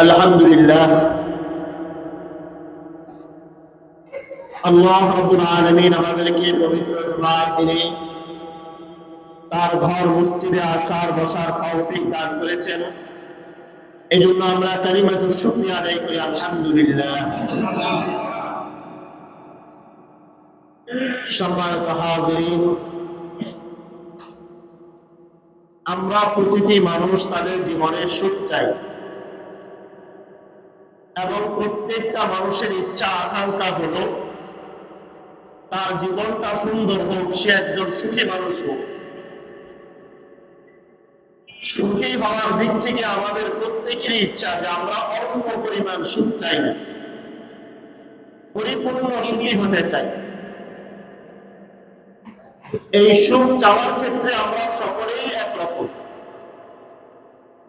আলহামদুলিল্লাহ, আল্লাহ রাব্বুল আলামিন আমাদেরকে পবিত্র জুমার দিনে তার ঘর মসজিদে আসার বসার তৌফিক দান করেছেন। এই জন্য আমরা কালিমাতুশ শুকরিয়া আদায় করি আলহামদুলিল্লাহ। সম্মানিত হাজিরিন, আমরা প্রতিটি মানুষ তাদের জীবনে সুখ চাই এবং প্রত্যেকটা মানুষের ইচ্ছা আকাঙ্ক্ষা হলো তার জীবনটা সুন্দর হোক, সে একজন সুখী মানুষ হোক। সুখী হওয়ার দিক থেকে আমাদের প্রত্যেকেরই ইচ্ছা যে আমরা অল্প পরিমাণ সুখ চাই না, পরিপূর্ণ সুখী হতে চাই। এই সুখ চাওয়ার ক্ষেত্রে আমরা সকলেই একরকম।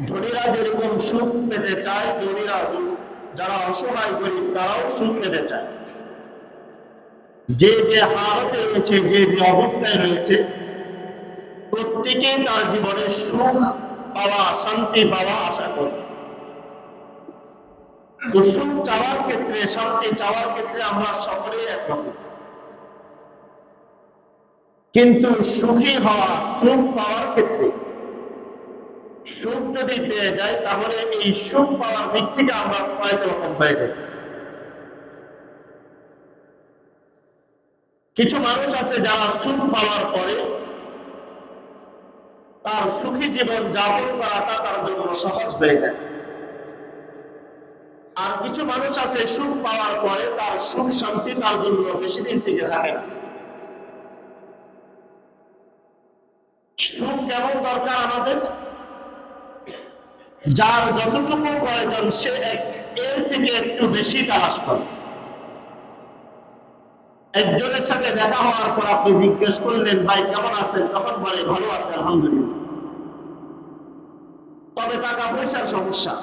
ধনীরা যেরকম সুখ পেতে চায়, ধনীরা যারা অসহায় গরিব তারাও সুখ পেতে চায়। যে যে হালতে রয়েছে, যে যে অবস্থায় রয়েছে, প্রত্যেকেই তার জীবনে সুখ পাওয়া, শান্তি পাওয়া আশা করে। তো সুখ চাওয়ার ক্ষেত্রে, শান্তি চাওয়ার ক্ষেত্রে আমরা সকলেই একরকম। কিন্তু সুখী হওয়া, সুখ পাওয়ার ক্ষেত্রে, সুখ যদি পেয়ে যায় তাহলে এই সুখ পাওয়ার দিক থেকে আমরা কয়েক রকম হয়ে যাই। কিছু মানুষ আছে যারা সুখ পাওয়ার পরে তার সুখী জীবন যাপন করাটা তার জন্য সহজ হয়ে যায়। আর কিছু মানুষ আছে সুখ পাওয়ার পরে তার সুখ শান্তি তার জন্য বেশি দিন টিকে থাকে না। সুখ কেমন দরকার আমাদের? যার যতটুকু প্রয়োজন সে এর থেকে একটু বেশি তালাশ করে। একজনের সাথে দেখা হওয়ার পর আপনি জিজ্ঞেস করলেন, ভাই কেমন আছেন? তখন বলে ভালো আছে আলহামদুলিল্লাহ, তবে টাকা পয়সার সমস্যা।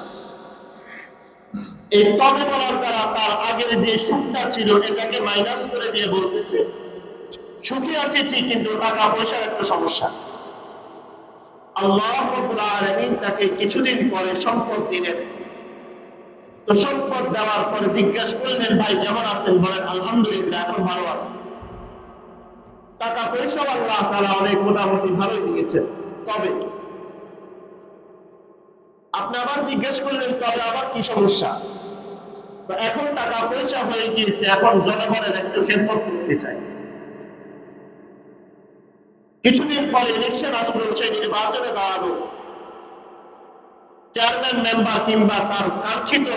এই তবে বলার দ্বারা তার আগের যে সুখটা ছিল এটাকে মাইনাস করে দিয়ে বলতেছে সুখী আছে ঠিক, কিন্তু টাকা পয়সার একটা সমস্যা। আল্লাহ রাব্বুল আলামিন তাকে কিছুদিন পরে সম্পদ দিলেন। তো সম্পদ দেওয়ার পরে জিজ্ঞেস করলেন, ভাই কেমন আছেন? বলেন আলহামদুলিল্লাহ, এখন ভালো আছে। টাকা পয়সাও আল্লাহ তাআলা অনেক মোটামুটি ভালোই দিয়েছেন। তবে আপনি আবার জিজ্ঞেস করলেন, তবে আবার কি সমস্যা? তো এখন টাকা পয়সা হয়ে গিয়েছে, এখন জনগণের একটু খেদমত করতে চাই। কিছুদিন পরে ইলেকশন আসলো, সে নির্বাচনে দাঁড়ালো, চেয়ারম্যান মেম্বার কিংবা তার কাঙ্ক্ষিত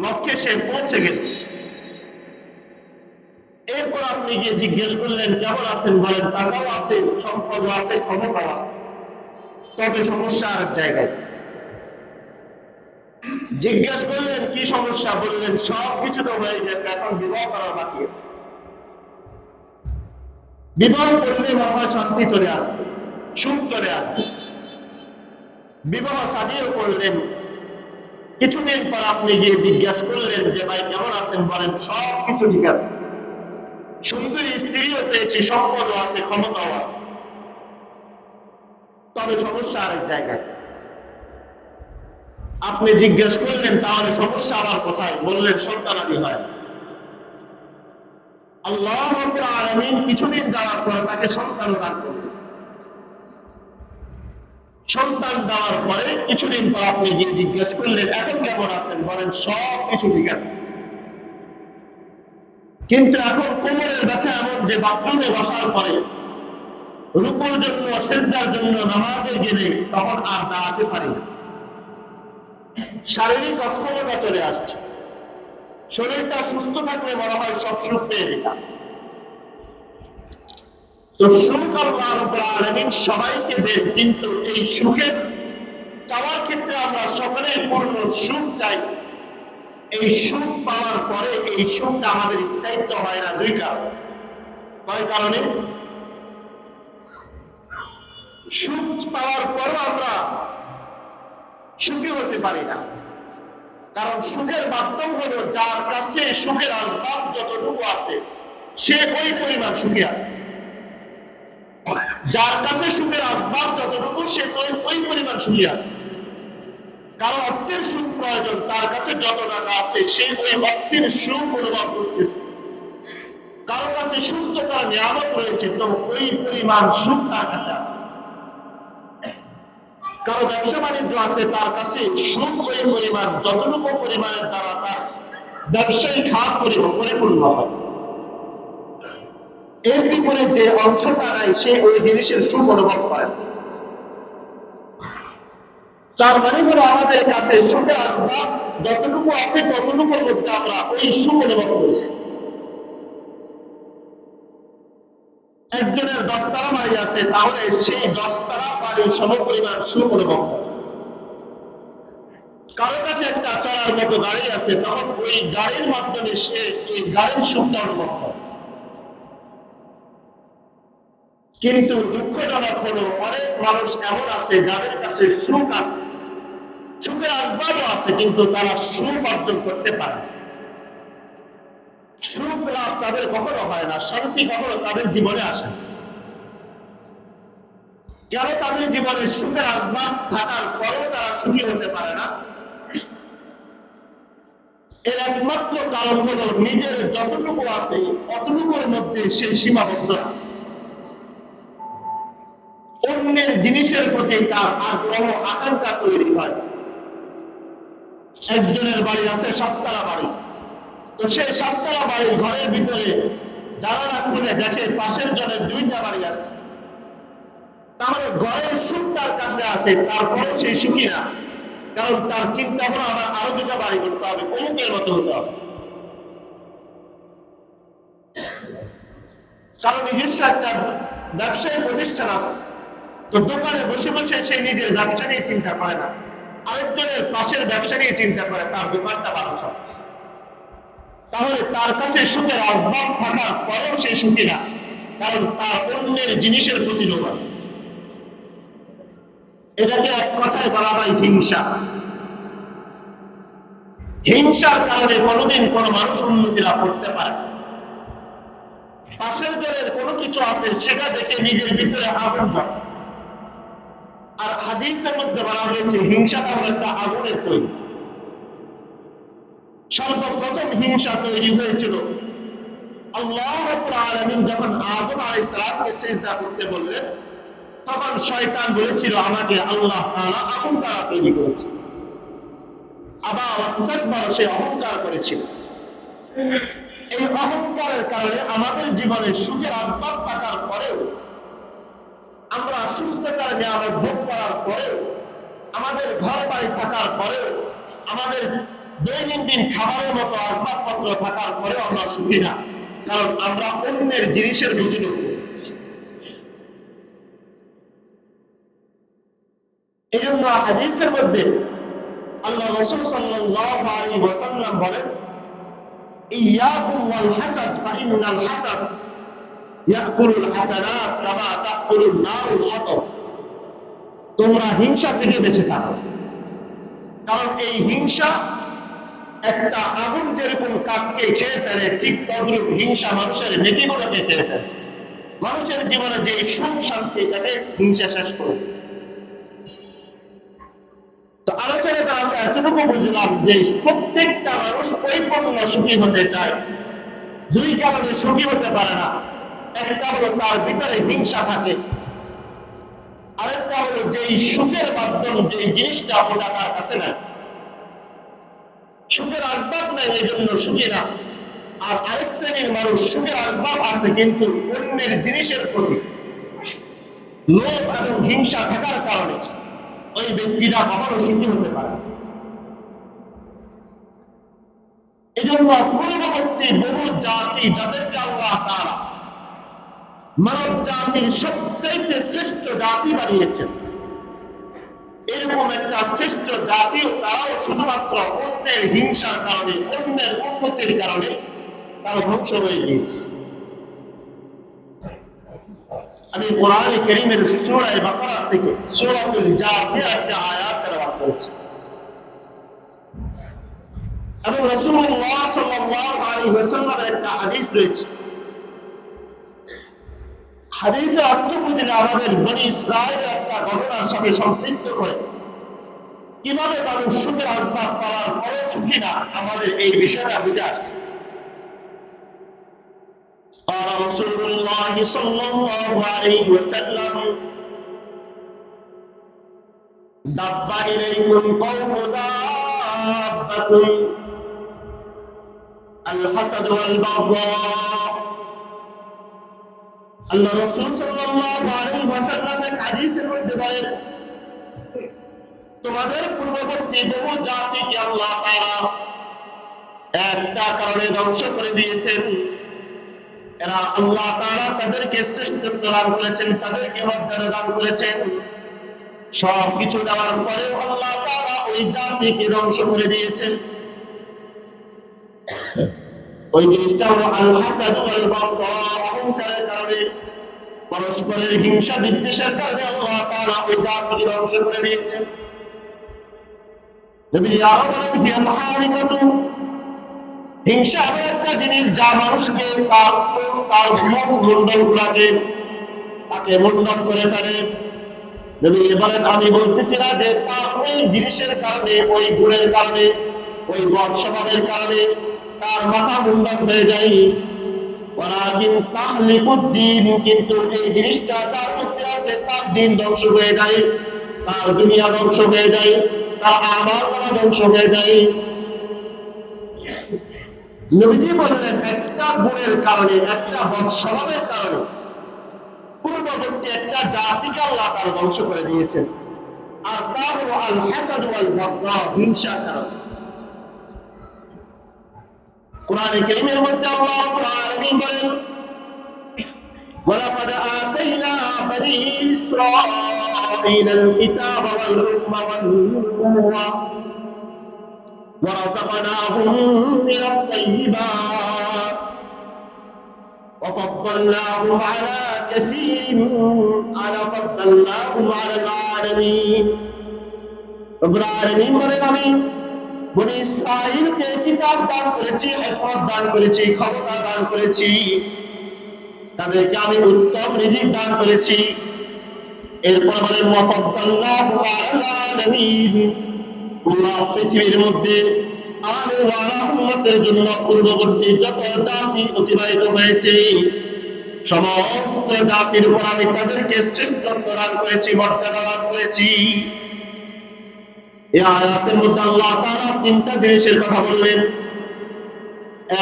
লক্ষ্যে সে পৌঁছে গেল। এরপর আপনি গিয়ে জিজ্ঞেস করলেন কেমন আছেন? বলেন টাকাও আছে, সম্পদও আছে, ক্ষমতাও আছে, তবে সমস্যা আরেক জায়গায়। জিজ্ঞেস করলেন কি সমস্যা? বললেন সব কিছু তো হয়ে গেছে, এখন বিবাহ করা বাকি আছে। বিবাহ করলে মনে হয় শান্তি চলে আসবে, সুখ চলে আসবে। বিবাহ শাদীও করলেন। কিছুদিন পর আপনি গিয়ে জিজ্ঞাসা করলেন যে ভাই কেমন আছেন? বলেন সব কিছু ঠিক আছে, সুন্দরী স্ত্রীও পেয়েছি, সম্পদও আছে, ক্ষমতাও আছে, তবে সমস্যা আরেক জায়গায়। আপনি জিজ্ঞেস করলেন তাহলে সমস্যা আবার কোথায়? বললেন সন্তানাদি হয়। আল্লাহ রাব্বুল আলামিন কিছুদিন যাওয়ার পরে তাকে সন্তান দান করলেন। সন্তান দেওয়ার পরে কিছুদিন পর আপনি গিয়ে জিজ্ঞেস করলেন এখন কেমন আছেন? বলেন সব কিছু ঠিক আছে, কিন্তু এখন কোমরের ব্যথা এমন যে বাথরুমে বসার পরে রুকুর জন্য, সিজদার জন্য, নামাজে গেলে তখন আর দাঁড়াতে পারি না। শারীরিক অক্ষমতা চলে আসছে। শরীরটা সুস্থ থাকলে মনে হয় সব সুখ পেয়ে যেতাম। তো সুখ আল্লাহ রাব্বুল আলামিন সবাইকে দেন, কিন্তু এই সুখের চাওয়ার ক্ষেত্রে আমরা সকলেই পূর্ণ সুখ চাই। এই সুখ পাওয়ার পরে এই সুখটা আমাদের স্থায়িত্ব হয় না দুই কারণে। কয় কারণে? সুখ পাওয়ার পরও আমরা সুখী হতে পারি না। কারণ সুখের মাধ্যম হলো যার কাছে সুখের আসবাব যতটুকু আছে সে ওই পরিমাণ সুখী আছে। যার কাছে সুখের আসবাব যতটুকু সে ওই পরিমাণ সুখী আছে। কারো অর্থের সুখ প্রয়োজন, তার কাছে যত টাকা আছে সেই ওই অর্থের সুখ অনুভব করতেছে। কারো কাছে সুস্থতার নিয়ামত রয়েছে, তো ওই পরিমাণ সুখ তার কাছে আছে। কারো ব্যবসা বাণিজ্য আছে, তার কাছে সুখ ওই পরিমাণ যতটুকু পরিমাণের দ্বারা তার ব্যবসায়িক খাত পরিপূর্ণ হয়। এর বিপরীতে যে অংশটা নাই, সে ওই জিনিসের সুখ অনুভব করে। তার মানে হলো আমাদের কাছে সুখের আসবাব যতটুকু আছে ততটুকুর মধ্যে আমরা ওই সুখ অনুভব করি। একজনের 10 তলা বাড়ি আছে, তাহলে সেই 10 তলা বাড়ির সমপরিমাণ সুখ অনুভব করে। কারো কাছে একটা চলার মতো গাড়ি আছে, তখন ওই গাড়ির মাধ্যমে সে এই গাড়ির সুখটা অনুভব করে। কিন্তু দুঃখজনক হলো অনেক মানুষ এমন আছে যাদের কাছে সুখ আছে, সুখের আসবাবও আছে, কিন্তু তারা সুখ অর্জন করতে পারে না। সুখ লাভ তাদের কখনো হয় না, শান্তি কখনো তাদের জীবনে আসে না। কেন তাদের জীবনে সুখের আসবাব থাকার পরেও তারা সুখী হতে পারে না? এর একমাত্র কারণ হলো নিজের যতটুকু আছে অতটুকুর মধ্যে সে সীমাবদ্ধ না। অন্যের জিনিসের প্রতি তার আগ্রহ আকাঙ্ক্ষা তৈরি হয়। একজনের বাড়ি আছে 7 তলা বাড়ি, তো সেই 7 তলা বাড়ির ঘরের ভিতরে জানালা খুলে দেখে পাশের জনের 2টা বাড়ি আছে। তাহলে ঘরের সুখ তার কাছে আছে, তারপরেও সেই সুখী না। কারণ তার চিন্তা হলো আমার আরো 2টা বাড়ি করতে হবে, অমুকের মতো হতে হবে। কারণ নিজস্ব একটা ব্যবসায়ী প্রতিষ্ঠান আছে, তো দোকানে বসে বসে সে নিজের ব্যবসা নিয়ে চিন্তা করে না, আরেকজনের পাশের ব্যবসা নিয়ে চিন্তা করে তার দোকানটা ভালো চলে। তাহলে তার কাছে সুখের আসবাব থাকার পরেও সে সুখী না, কারণ তার অন্যের জিনিসের প্রতি লোভ আছে। এটাকে এক কথায় বলা হয় হিংসা। হিংসার কারণে কোনোদিন কোনো মানুষ উন্নতি লাভ করতে পারে না। পাশের জনের কোনো কিছু আছে সেটা দেখে নিজের ভিতরে আগুন জ্বলে। আর হাদিসের মধ্যে বলা হয়েছে হিংসাটা হলো একটা আগুনের তৈরি। সর্বপ্রথম হিংসা তৈরি হয়েছিল আল্লাহ রাব্বুল আলামিন যখন আদম আলাইহিস সালামকে সিজদা করতে বললেন, তখন শয়তান বলেছিল আমাকে আল্লাহ তাআলা আগুন দ্বারা তৈরি করেছে। আবা ওয়াস্তাকবার, সে অহংকার করেছিল। এই অহংকারের কারণে আমাদের জীবনে সুখের আসবাব থাকার পরেও, আমরা সুস্থতার নিয়ামত ভোগ করার পরেও, আমাদের ঘর বাড়ি থাকার পরেও, আমাদের দৈনন্দিন খাবারের মতো আসবাবপত্র থাকার পরেও আমরা সুখী না, কারণ আমরা অন্যের জিনিসের প্রতি লোভ করি। এই জন্য হাদিসের মধ্যে আল্লাহ রাসূল সাল্লাল্লাহু আলাইহি ওয়াসাল্লাম বলেন, ইয়াকুম ওয়াল হাসাদ ফাইন্নাল হাসাদ ইয়াকুলুল হাসানাত কামা তাকুলুন নারুল হাতাব। তোমরা হিংসা থেকে বেঁচে থাকো, কারণ এই হিংসা একটা আগুন যেরকম কাঠকে খেয়ে ফেলে, ঠিক তদ্রূপ হিংসা মানুষের নেকিগুলোকে খেয়ে ফেলে। মানুষের জীবনে যে সুখ শান্তি, তাকে হিংসা শেষ করে। তো আলোচনাটা আমরা এতটুকু বুঝলাম যে প্রত্যেকটা মানুষ পরিপূর্ণ সুখী হতে চায়। 2 কারণে সুখী হতে পারে না। একটা হলো তার ভিতরে হিংসা থাকে, আরেকটা হলো যে সুখের মাধ্যম যে জিনিসটা ওটা তার কাছে নাই, সুখের আসবাব নাই, এই জন্য সুখী না। আর আরেক শ্রেণীর মানুষ সুখের আসবাব আছে, কিন্তু অন্যের জিনিসের প্রতি লোভ এবং হিংসা থাকার কারণে ওই ব্যক্তিরা কখনো সুখী হতে পারে না। এই জন্য পূর্ববর্তী বহু জাতি, যাদেরকে আল্লাহ তাআলা মানব জাতির সবচাইতে শ্রেষ্ঠ জাতি বানিয়েছেন, এরকম একটা শ্রেষ্ঠ জাতিও তারাও শুধুমাত্র অন্যের হিংসার কারণে, অন্যের উন্নতির কারণে তারা ধ্বংস হয়ে গিয়েছে। আমি কোরআন কারীমের সূরা বাকারা থেকে সূরাতুল জাসিয়া একটা আয়াত তেলাওয়াত করেছি, এবং রাসূলুল্লাহ সাল্লাল্লাহু আলাইহি ওয়াসাল্লামের একটা হাদিস রয়েছে। হাদিসের অর্থ বুঝলে আমাদের বনি ইসরাঈলের একটা ঘটনার সাথে সম্পৃক্ত করে কিভাবে মানুষ সুখের আসবাব পাওয়ার পরে সুখী না, আমাদের এই বিষয়টা বুঝে আসবে। قال رسول الله صلى الله عليه وسلم دب إليكم قوم دابة الحسد والبغضاء। আল্লাহ রাসূল সাল্লাল্লাহু আলাইহি ওয়াসাল্লাম এক হাদিসের মধ্যে বলেন, তোমাদের পূর্ববর্তী বহু জাতিকে আল্লাহ তাআলা একটা কারণে ধ্বংস করে দিয়েছেন। এরা আল্লাহ তাআলা তাদেরকে শ্রেষ্ঠত্ব দান করেছেন, তাদেরকে মর্যাদা দান করেছেন, সবকিছু দেওয়ার পরে আল্লাহ তাআলা ওই জাতিকে ধ্বংস করে দিয়েছেন। ওই জিনিসটা হলো আল হাসাদ ওয়াল বাগদা, অহংকারের কারণে, পরস্পরের হিংসা বিদ্বেষের কারণে আল্লাহ তাআলা ওই জাতিকে ধ্বংস করে দিয়েছেন। নবী আরো বলেন, হিয়াল হারিকাতু, হিংসা এমন একটা জিনিস যা মানুষকে তার মন্ডল গুলাকে তাকে মন্ডন করে ফেলে। নবী বলেন, আমি বলতেছি না যে তার ওই জিনিসের কারণে, ওই গুণের কারণে, ওই বদ স্বভাবের কারণে তার মাথা মুন্ডন হয়ে যায়, ওয়ালাকিন তাহলিকুদ্দিন, কিন্তু এই জিনিসটা যার মধ্যে আছে তার দিন ধ্বংস হয়ে যায়, তার দুনিয়া ধ্বংস হয়ে যায়, তার আমল ধ্বংস হয়ে যায়। নবীজি বললেন, একটা গুণের কারণে, একটা বদ স্বভাবের কারণে পূর্ববর্তী একটা জাতিকে আল্লাহ তাআলা ধ্বংস করে দিয়েছেন, আর তা হলো আল হাসাদ ওয়াল বাগদা, হিংসার কারণে। কোরআনে কারীমের মধ্যে আল্লাহ রাব্বুল আলামিন বলেন, ওয়ালাকাদ আতাইনা বনী ইসরাঈলাল কিতাবা ওয়াল হুকমা ওয়ান নুবুওয়া ওয়ারাযাকনাহুম মিনাত তাইয়্যিবাত وفضلناهم على كثير فضلناهم على العالمين। رب العالمين বলেন, আমি বনী ইসরাঈলকে কিতাব দান করেছি, হিকমত দান করেছি, ক্ষমতা দান করেছি, তাদেরকে আমি উত্তম রিজিক দান করেছি। এরপর বলেন, ওয়াফাদ্দালনাহুম আলাল আলামিন, পুরো পৃথিবীর মধ্যে আমি উম্মতের জন্য পূর্ববর্তী যত জাতি অতিবাহিত হয়েছে সমস্ত জাতির উপর আমি তাদেরকে শ্রেষ্ঠত্ব দান করেছি, মর্যাদা দান করেছি। এই আয়াতের মধ্যে আল্লাহ তাআলা তিনটা জিনিসের কথা বললেন।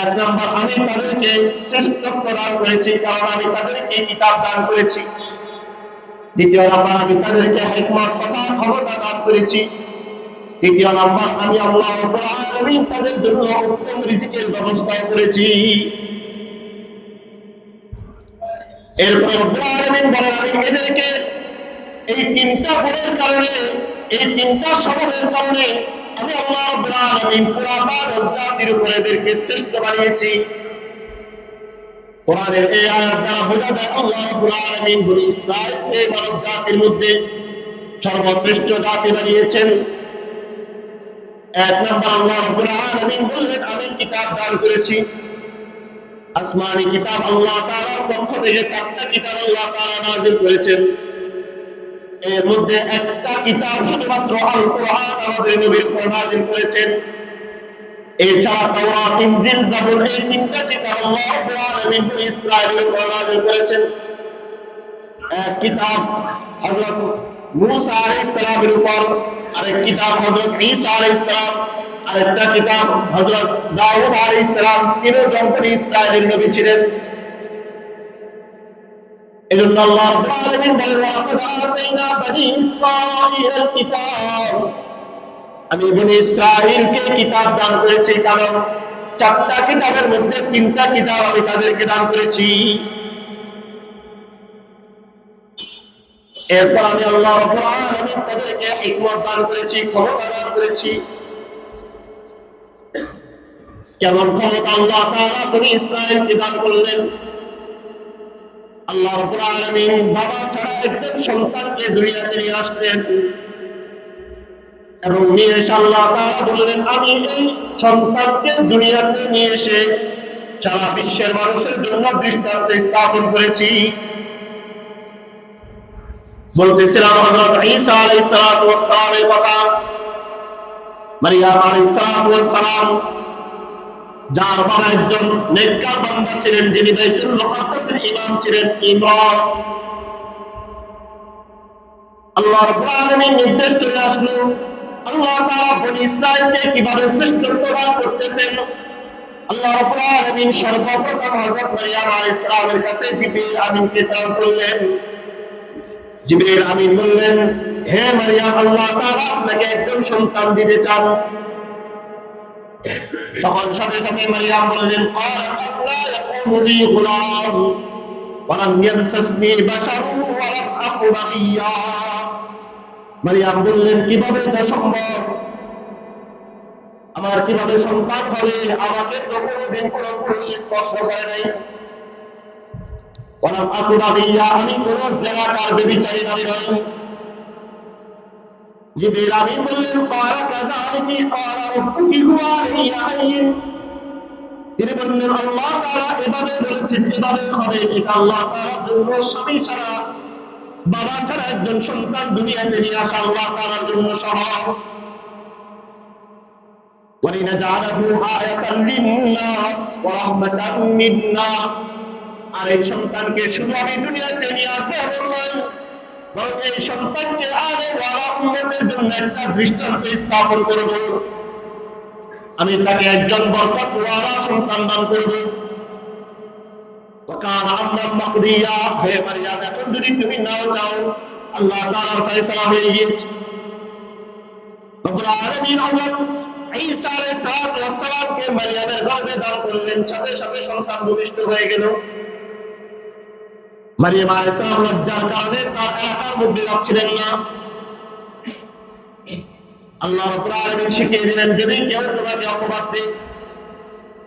এক নাম্বার, আমি তাদেরকে শ্রেষ্ঠত্ব দান করেছি কারণ আমি তাদেরকে কিতাব দান করেছি। দ্বিতীয় নাম্বার, আমি তাদেরকে হিকমত, কথা, ক্ষমতা দান করেছি। তৃতীয় নাম্বার, আমি আল্লাহ রাব্বুল আলামিন তাদের জন্য উত্তম রিজিকের ব্যবস্থা করেছি। এরপর রাব্বুল আলামিন বলেন, আমি এদেরকে এই তিনটা গুণের কারণে, এই তিনটা স্বভাবের কারণে আমি আল্লাহ রাব্বুল আলামিন পুরো মানব জাতির উপর এদেরকে শ্রেষ্ঠ বানিয়েছি। কোরআনের এই আয়াত দ্বারা বোঝা যায় আল্লাহ রাব্বুল আলামিন বনী ইসরাঈলকে মানব জাতির মধ্যে সর্বশ্রেষ্ঠ জাতি বানিয়েছেন। এক নম্বর, আল্লাহ রাব্বুল আলামিন বললেন, আমি কিতাব দান করেছি। আসমানি কিতাব আল্লাহ তাআলার পক্ষ থেকে 4টা কিতাব আল্লাহ তাআলা নাযিল করেছেন। এর মধ্যে একটা কিতাব শুধুমাত্র আল কোরআন আমাদের নবীর উপর নাযিল করেছেন। এছাড়া তাওরাত, ইনজিল, জাবুর, এই 3টা কিতাব আল্লাহ রাব্বুল আলামিন বনী ইসরাঈলের উপর নাযিল করেছেন। এক কিতাব হযরত মূসা আলাইহিস সালামের উপর, আরেক কিতাব হযরত ঈসা আলাইহিস সালাম, আরেকটা কিতাব হযরত দাউদ আলাইহিস সালাম। তিনজন বনী ইসরাঈলের নবী ছিলেন। এজন্য আল্লাহ রাব্বুল আলামিন বলেন, ওয়ালাকাদ আতাইনা বনী ইসরাঈলাল কিতাব, আমি বনী ইসরাঈলকে কিতাব দান করেছি কারণ 4টা কিতাবের মধ্যে 3টা কিতাব আমি তাদেরকে দান করেছি। এরপর আমি আল্লাহ রাব্বুল আলামিন তাদেরকে হিকমত দান করেছি, ক্ষমতা দান করেছি। কেমন ক্ষমতা আল্লাহ তাআলা বনী ইসরাঈলকে দান করলেন? আল্লাহ রাব্বুল আলামিন বাবা ছাড়া একজন সন্তানকে দুনিয়াতে নিয়ে আসলেন এবং নিয়ে এসে আল্লাহ তাআলা বললেন, আমি এই সন্তানকে দুনিয়াতে নিয়ে এসে সারা বিশ্বের মানুষের জন্য দৃষ্টান্ত স্থাপন করেছি। বলতেছিলাম হযরত ঈসা আলাইহিস সালাতু ওয়াস সালামের কথা। মারিয়াম আলাইহিস সালাম যার বাবা একজন নেককার বান্দা ছিলেন, যিনি বাইতুল মুকাদ্দাসের ইমাম ছিলেন, ইমরান। আল্লাহ রাব্বুল আলামিন নির্দেশ চলে আসলো আল্লাহ তাআলা বনি ইসরাঈলকে কিভাবে শ্রেষ্ঠত্ব দান করতেছেন। আল্লাহ রাব্বুল আলামিন সর্বপ্রথম হযরত মারিয়াম আলাইহিস সালামের কাছে জিবরিল আমিনকে প্রেরণ করলেন। জিবরিল আমিন বললেন, হে মারিয়াম, আল্লাহ তাআলা আপনাকে একজন সন্তান দিতে চান। তখন সাথে সাথে মারিয়াম বললেন, ক্বালাত আন্না ইয়াকুনু লি গুলাম ওয়া লাম ইয়ামসাসনি বাশারুন ওয়া লাম আকু বাগিয়া। মারিয়াম বললেন, কিভাবে এটা সম্ভব? আমার কিভাবে সন্তান হবে? আমাকে তো কোনোদিন কোনো পুরুষ স্পর্শ করে নাই। ওয়া লাম আকু বাগিয়া, আমি কোনো জিনাকার ব্যভিচারী নারী নই। জিবরিল আমিন বললেন, ক্বালা কাযালিকি ক্বালা রাব্বুকি হুয়া আলাইয়া হায়্যিন। তিনি বললেন, আল্লাহ তাআলা এভাবে বলেছেন, এভাবে হবে। এটা আল্লাহ তাআলার জন্য, স্বামী ছাড়া, বাবা ছাড়া একজন সন্তান দুনিয়াতে নিয়ে আসা আল্লাহ তাআলার জন্য সহজ। ওয়ালিনাজআলাহু আয়াতাল লিন্নাস ওয়া রাহমাতাম মিন্না। আর এই সন্তানকে শুধু আমি দুনিয়াতে নিয়ে আসবো এমন নয়, বরং এই সন্তানকে আগে ওয়ালা উম্মতের জন্য একটা দৃষ্টান্ত স্থাপন করব। আমি তাকে একজন বরকত ওয়ালা সন্তান দান করব। ওয়াকানা আমরান মাকদিয়া। হে মারিয়াম, এখন যদি তুমি নাও চাও, আল্লাহ তাআলার ফয়সালা হয়ে গিয়েছে। রব্বুল আলামিন হযরত ঈসা আলাইহিস সালামকে মারিয়ামের গর্ভে দান করলেন, সাথে সাথে সন্তান ভূমিষ্ঠ হয়ে গেল। মারিয়াম আলাইহিস সালাম লজ্জার কারণে তার এলাকার মধ্যে যাচ্ছিলেন না। আল্লাহ রাব্বুল আলামিন শিখিয়ে দিলেন, যদি কেউ তোমাকে অপবাদ দেয়,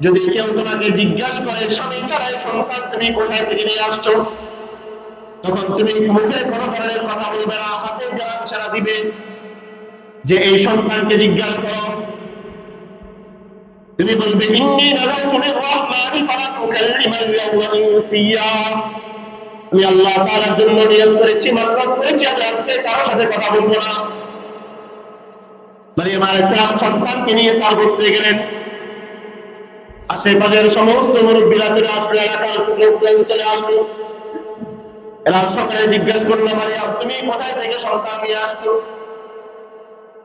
যদি কেউ তোমাকে জিজ্ঞাসা করে স্বামী ছাড়াই সন্তান তুমি কোথায় থেকে নিয়ে আসছো, তখন তুমি মুখে কোনো ধরনের কথা বলবে না, হাতে ইশারা দিবে যে এই সন্তানকে জিজ্ঞাসা করো। তুমি বলবে, ইন্নী নাযারতু লির-রাহমানি ফালান উকাল্লিমাল ইয়াওমা ইনসিয়া। আমি আল্লাহ তাআলার জন্য নিয়ত করেছি, মান্নাত করেছি, আমি আজকে কারোর সাথে কথা বলবো না। মারিয়াম আলাইহিস সালাম সন্তানকে নিয়ে তার গোত্রে গেলেন। আশেপাশের সমস্ত মুরব্বীরা চলে আসলো, এলাকার লোকজন চলে আসলো। এরা সকালে জিজ্ঞাসা করলো, মারিয়াম, তুমি কোথায় থেকে সন্তান নিয়ে আসছো?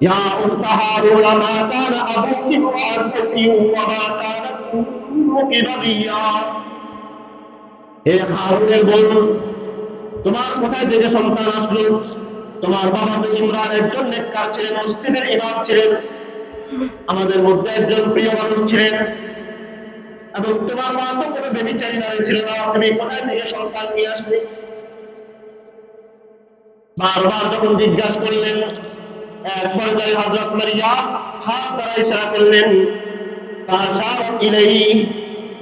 ইয়া উখতা হারুন, মা কানা আবুকি মুআসসিয়্যা ওয়া মা কানাত উম্মুকি বাগিয়া। হে হারুনের বোন, তোমার কোথায় থেকে সন্তান আসলো? তোমার বাবা তো ইমরান একজন নেককার ছিলেন, মসজিদের ইমাম ছিলেন, আমাদের মধ্যে একজন প্রিয় মানুষ ছিলেন, এবং তোমার মা তো কোনো ব্যভিচারী নারী ছিল না। তুমি কোথায় থেকে সন্তান নিয়ে আসলে? বারবার যখন জিজ্ঞাসা করলেন, এক পর্যায়ে হযরত মারিয়াম হাত দ্বারা ইশারা করলেন, ফাশারাত ইলাইহি,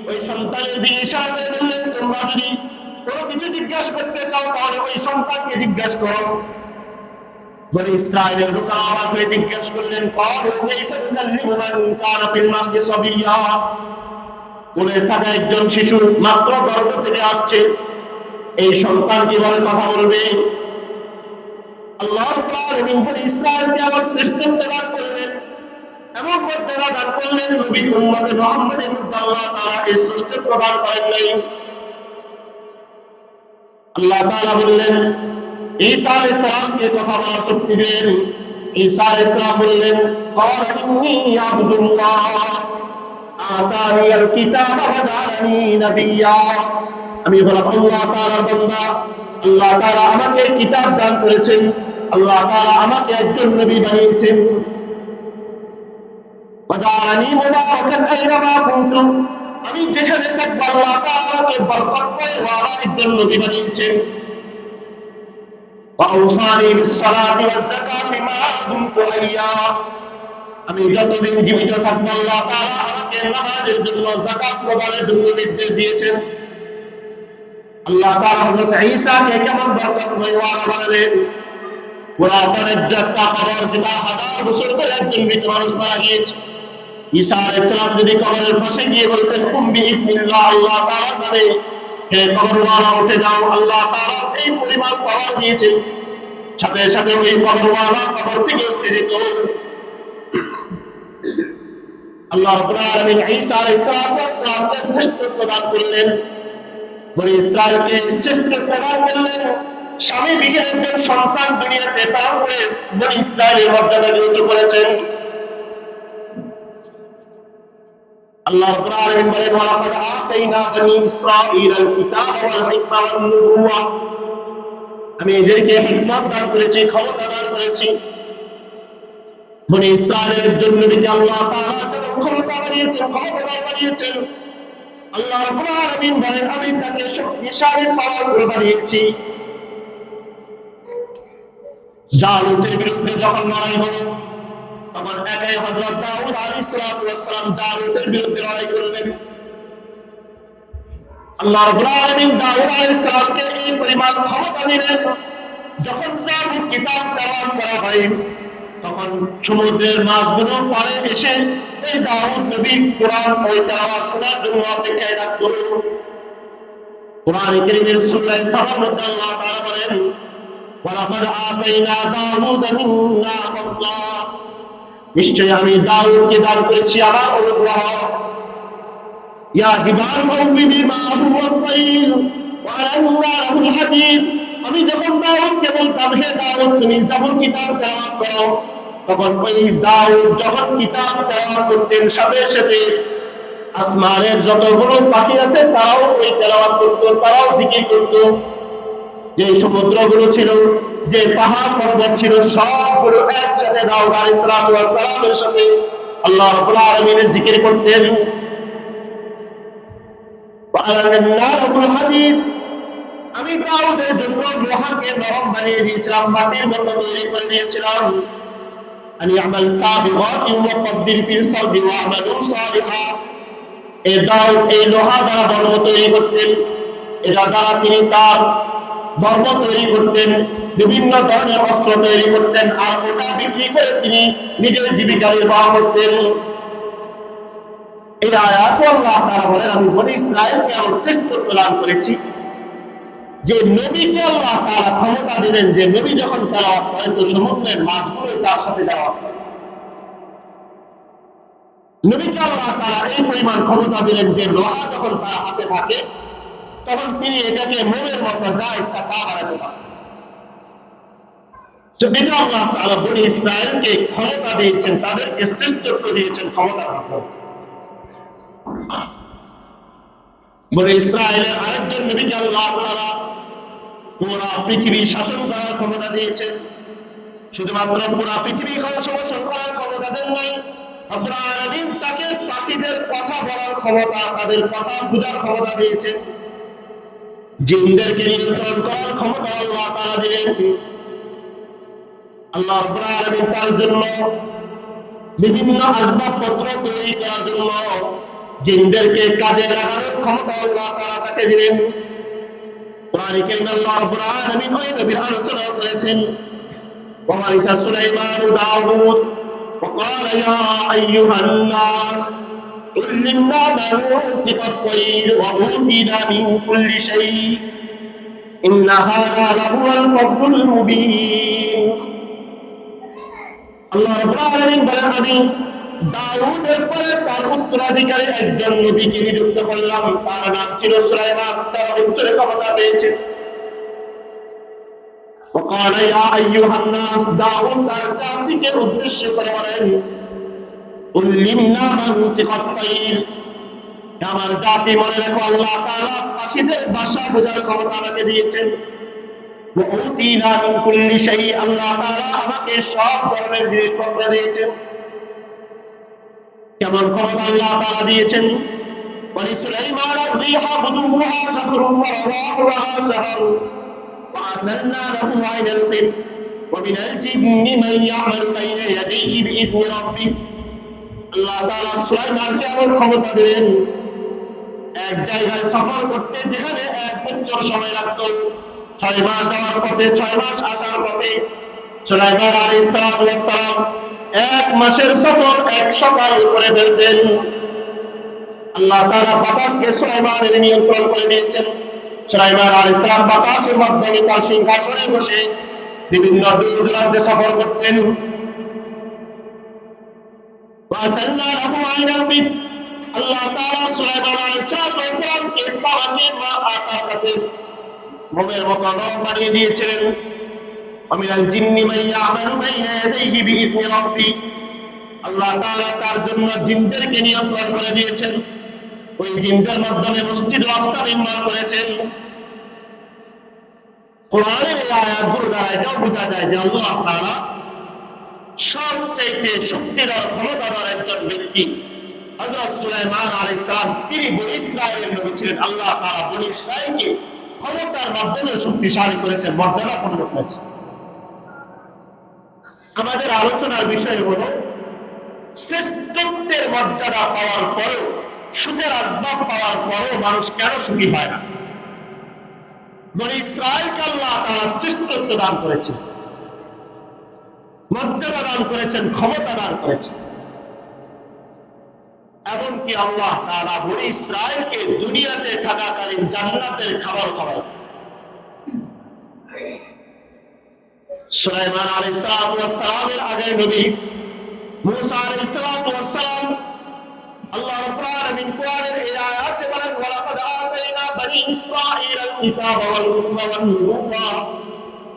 ওই সন্তানের দিকে ইশারা করে বললেন, তোমরা যদি কোনো কিছু জিজ্ঞাসা করতে চাও তাহলে ওই সন্তানকে জিজ্ঞাসা করো। বনি ইসরাঈলের লোকেরা আবার করে জিজ্ঞাসা করলেন, ক্বালু কাইফা নুকাল্লিমু মান কানা ফিল মাহদি সাবিয়্যা। কোলে থাকা একজন শিশু মাত্র গর্ভ থেকে আসছে, এই সন্তান কিভাবে কথা বলবে? আল্লাহ রাব্বুল আলামিন বনি ইসরাঈলকে আবার শ্রেষ্ঠত্ব দান করলেন, এমন মর্যাদা দান করলেন, নবী উম্মতে মুহাম্মাদের মধ্যে আল্লাহ তাআলা এই শ্রেষ্ঠত্ব দান করেন নাই। আল্লাহ তাআলা বললেন, ঈসা আলাইহিস সালামকে কথা বলার শক্তি দিলেন। ঈসা আলাইহিস সালাম বললেন, ক্বালা ইন্নী আবদুল্লাহ আতানিয়াল কিতাবা ওয়া জাআলানি নাবিয়্যা। আমি হলাম আল্লাহ তাআলার বান্দা, আল্লাহ তাআলা আমাকে কিতাব দান করেছেন, আল্লাহ তাআলা আমাকে একজন নবী বানিয়েছেন। ওয়া জাআলানি মুবারাকান আইনামা কুনতু, আমি যেখানে থাকব আল্লাহ তাআলা আমাকে বরকতময় ওয়ালা একজন নবী বানিয়েছেন। ওয়া আওসানি বিস-সালাতি ওয়াজ-যাকাতি মা দুমতু হাইয়্যা, আমি যতদিন জীবিত থাকব আল্লাহ তাআলা আমাকে নামাজের জন্য, যাকাত প্রদানের জন্য নির্দেশ দিয়েছেন। আল্লাহ তাআলা হযরত ঈসাকে কেমন বরকতময় ওয়ালা বানালেন। পুরাতন একটা খবর, যেটা হাজার বছর ধরে একজন মৃত মানুষ মারা গিয়েছে, ঈসা আলাইহিস সালাম যদি কবরের পাশে গিয়ে বলতেন, কুম বিইذনিল্লাহ, আল্লাহ তাআলার নামে হে কবরওয়ালা উঠে যাও, আল্লাহ তাআলা এই পরিমাণ পাওয়ার দিয়েছেন, সাথে সাথে ওই কবরওয়ালা কবর থেকে উঠে যেত। আল্লাহ রাব্বুল আলামিন ঈসা আলাইহিস সালামকে শ্রেষ্ঠত্ব দান করলেন, বনি ইসরাইলকে শ্রেষ্ঠত্ব দান করলেন। স্বামী বিহীন একজন সন্তান দুনিয়াতে প্রেরণ করে বনি ইসরাইলের মর্যাদাকে উঁচু করেছেন। আল্লাহ রাব্বুল আলামিন বলেন, ওয়ালাকাদ আতাইনা বনি ইসরাঈলাল কিতাবা ওয়াল হিকমা ওয়ান নুবুওয়া, আমি এদেরকে হিকমত দান করেছি, ক্ষমতা দান করেছি। বনি ইসরাঈলের জন্য নবীকে আল্লাহ তাআলা ক্ষমতা বানিয়েছেন, ক্ষমতাবান বানিয়েছেন। আল্লাহ রাব্বুল আলামিন বলেন, আমি তাকে শক্তিশালী পাওয়ারফুল বানিয়েছি। জালুতের বিরুদ্ধে যখন লড়াই হলো, তখন একাই হযরত দাউদ আলাইহিস সালাম জালুতের বিরুদ্ধে লড়াই করলেন। আল্লাহ রাব্বুল আলামিন দাউদ আলাইহিস সালামকে এই পরিমাণ ক্ষমতা দিলেন, যখন জাবুর কিতাব তেলাওয়াত করা হয়, তখন সমুদ্রের মাছগুলো পাড়ে এসে এই দাউদ নবী কোরআন ওই তেলাওয়াত শোনার জন্য অপেক্ষায় থাকতো। কোরআন কারীমের সূরা সাবার মধ্যে আল্লাহ তাআলা বলেন, ওয়ালাকাদ আতাইনা দাউদ মিন্না ফাদলা, নিশ্চয় আমি দাউদকে দান করেছি আমার অনুগ্রহ। ইয়া জিবালু আউবি মা'হু ওয়াত-তাইর ওয়া আলান্না লাহুল হাদীদ, আমি যখন দাউদকে বলতাম, হে দাউদ তুমি জাবুর কিতাব তেলাওয়াত করো, তখন ওই দাউদ যখন কিতাব তেলাওয়াত করতেন, সাথে সাথে আসমানের যতগুলো পাখি আছে তারাও ওই তেলাওয়াত করতো, তারাও জিকির করতো। যে সমুদ্রগুলো ছিল, যে পাহাড় পর্বত ছিল, সবগুলো একসাথে দাউদ আলাইহিস সালামের সাথে আল্লাহ রাব্বুল আলামিনের জিকির করতেন। আমি দাউদের জন্য লোহাকে নরম বানিয়ে দিয়েছিলাম, মাটির মতো তৈরি করে দিয়েছিলাম। আমি আমাল সাবিগাতিন ওয়া কদ্দির ফিল সাবি ওয়া আমালু সালিহা, এই দাউদ এই লোহা দ্বারা বর্ম তৈরি করতেন, এটা দ্বারা তিনি তার বর্ম তৈরি করতেন, বিভিন্ন ধরনের অস্ত্র তৈরি করতেন, আর ওটা বিক্রি করে তিনি নিজের জীবিকা নির্বাহ করতেন। এই আয়াত আল্লাহ তাআলা বলেন, আমি বনি ইসরাইলকে আমার শ্রেষ্ঠত্ব দান করেছি। যে নবীকে আল্লাহ তাআলা ক্ষমতা দিলেন, যে নবী যখন তেলাওয়াত করেন তো সমুদ্রের মাছগুলো তার সাথে তেলাওয়াত করে। নবীকে আল্লাহ তাআলা এই পরিমাণ ক্ষমতা দিলেন যে লোহা যখন তার হাতে থাকে তখন তিনি এটাকে মোমের মতো যা ইচ্ছা তা বানাতে পারেন। তো এটা আল্লাহ তাআলা বনি ইসরাইলকে ক্ষমতা দিয়েছেন, তাদেরকে শ্রেষ্ঠত্ব দিয়েছেন ক্ষমতার মাধ্যমে। বনি ইসরাইলের আরেকজন নবীকে আল্লাহ তাআলা পুরা পৃথিবী শাসন করার ক্ষমতা দিয়েছেন। শুধুমাত্র পুরা পৃথিবী শাসন করার ক্ষমতা দেন নাই, রব্বুল আলামিন তাকে পাখিদের কথা বলার ক্ষমতা, তাদের কথা বোঝার ক্ষমতা দিয়েছেন। জিনদেরকে নিয়ন্ত্রণ করার ক্ষমতা আল্লাহ তাআলা দিলেন। আল্লাহ রাব্বুল আলামিন তার জন্য বিভিন্ন আসবাবপত্র তৈরি করার জন্য জিনদেরকে কাজে লাগানোর ক্ষমতা আল্লাহ তাআলা তাকে দিলেন। কোরআনে কারীমে আল্লাহ রাব্বুল আলামিন ওই নবীর আলোচনা করেছেন, ওয়ারিসা সুলাইমান দাউদ وقال يا أيها الناس علمنا منطق الطير وأوتينا من كل شيء إن هذا لهو الفضل المبين। আল্লাহ রাব্বুল আলামিন বলেন, আমি দাউদের পরে তার উত্তরাধিকারী একজন নবীকে নিযুক্ত করলাম, তার নাম ছিল সুলাইমান, তার উচ্চরে ক্ষমতা পেয়েছে। وقال يا أيها الناس, দাউদ তার জাতিকে উদ্দেশ্য করে বলেন, علمنا منطق الطير, আমার জাতি মনে রাখো আল্লাহ তাআলা পাখিদের ভাষা বোঝার ক্ষমতা আমাকে দিয়েছেন। وأوتينا من كل شيء, আল্লাহ তাআলা আমাকে সব ধরনের জিনিসপত্র দিয়েছেন। কেমন ক্ষমতা আল্লাহ তাআলা দিয়েছেন? ولسليمان الريح غدوها شهر ورواحها شهر وأرسلنا له عين القط ومن الجن من يعمل بين يديه بإذن ربه। আল্লাহ তাআলা সুলাইমানকে এমন ক্ষমতা দিলেন, এক জায়গায় সফর করতে যেখানে এক বছর সময় লাগতো, 6 মাস যাওয়ার পথে 6 মাস আসার পথে সুলাইমান আলাইহিস সালাম 1 মাসের সফর এক সকাল করে ফেলতেন। আল্লাহ তাআলা বাতাসকে সুলাইমানের নিয়ন্ত্রণ করে দিয়েছেন। সুলাইমান আলাইহিস সালাম বাতাসের মাধ্যমে তার সিংহাসনে বসে বিভিন্ন দূর দূরান্তে সফর করতেন। وأسلنا له عين البيت আল্লাহ তাআলা সুলাইমান আলাইহিস সালামকে পাওয়াকে মা আকার কাছে মোমের মতো নরম বানিয়ে দিয়েছিলেন। আমিনাল জিন্নি মান ইয়ামালু বাইনা ইয়াদাইহি বিইذن রাব্বি, আল্লাহ তাআলা তার জন্য জিনদেরকে নিয়ন্ত্রণ করে দিয়েছেন। ওই জিনদের মাধ্যমে মসজিদুল আকসা নির্মাণ করেছেন। কোরআনের এই আয়াতগুলো দ্বারা এটাও বোঝা যায় যে আল্লাহ তাআলা সবচাইতে শক্তিধর ক্ষমতাধর একজন ব্যক্তি। হযরত সুলাইমান আলাইহিস সালাম তিনি বনী ইসরাইলের নবী ছিলেন। আল্লাহ তাআলা বনী ইসরাইলকে ক্ষমতার মাধ্যমে শক্তিশালী করেছেন, মর্যাদাপূর্ণ করেছেন। আমাদের আলোচনার বিষয় হলো শ্রেষ্ঠত্বের মর্যাদা পাওয়ার পরেও, সুখের আসবাব পাওয়ার পরেও মানুষ কেন সুখী হয় না। বনী ইসরাইলকে আল্লাহ তাআলা শ্রেষ্ঠত্ব দান করেছেন, মর্যাদা দান করেছেন, ক্ষমতা দান করেছেন। এমনকি আল্লাহ তাআলা বনী ইসরাইলকে দুনিয়াতে থাকাকালীন জান্নাতের খাবার খাওয়াইছেন। সুলাইমান আলাইহিস সালামের আগে নবী মুসা আলাইহিস সালাম, আল্লাহ রাব্বুল আলামিন কোরআনের এই আয়াতে বলেন, ওয়ালাকাদ আতাইনা বনী ইসরাঈলাল কিতাবা ওয়াল হুকমা ওয়ান নুবুওয়া